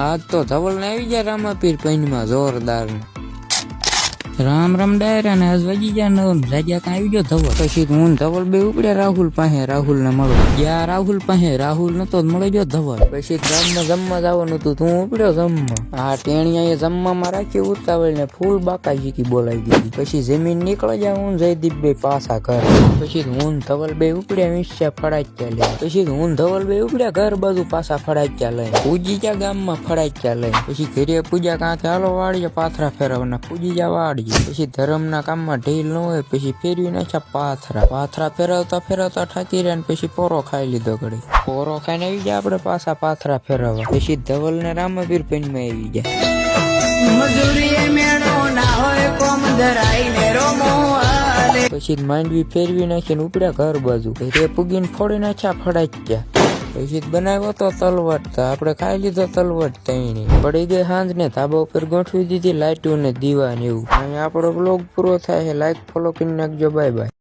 આજ તો ધવલ ને આવી ગયા રામાપીર પૈનમાં જોરદાર. રામ રામ ડાયરા ને આજ વાગી ગયા 9 જાગ્યા કાં આવી ગયો ધવલ. પછી હું ધવલ બે ઉપડ્યા રાહુલ પાસે, રાહુલ ને મળો ગયા રાહુલ પાસે, રાહુલ નતો મળી ગયો ધવલ. પછી ગામમાં જમવા જવાનું હતું, તું ઉપડ્યો જમવા. આ ટેણિયા જમવામાં રાખી ઉતાવળ ને ફૂલ બાકા શીખી બોલાવી દીધી. પછી જમીન નીકળી જાય હું જયદીપ બે પાછા ઘર. પછી હું ધવલ બે ઉપડ્યા વીસ્યા ફડાક્યા લઈ. પછી હું ધવલ બે ઉપડ્યા ઘર બાજુ પાછા ફડાક્યા લઈ. પૂજી ગયા ગામમાં ફડાક્યા લઈ. પછી ઘરે પૂજા કાંથી હાલો વાડીએ પાથરા ફેરવના પૂજી જા વાડીએ. પછી ધર્મના કામમાં ઢીલ ન હોય પછી ફેરવી નાખ્યા પાથરા ફેરવતા ફેરવતા ઠાકી રહ્યા. પછી પોરો ખાઈ લીધો ઘડી. પોરો ખાઈને આવી ગયા આપણે પાછા પાથરા ફેરવવા. પછી ધવલ ને રામાપીર પૈનમાં આવી ગયા. પછી માંડવી ફેરવી નાખીને ઉપડ્યા ઘર બાજુ. ઘરે પૂગીને ફોડી નાખ્યા ફડાક્યા. પછી બનાવ્યો તો તલવટ, આપણે ખાઈ લીધો તલવટ તઈની. પડી ગઈ સાંજ ને ધાબા ઉપર ગોઠવી દીધી લાઈટો ને દીવા ને એવું. અહીંયા આપણો બ્લોગ પૂરો થાય છે. લાઈક ફોલો કરી નાખજો. Bye bye.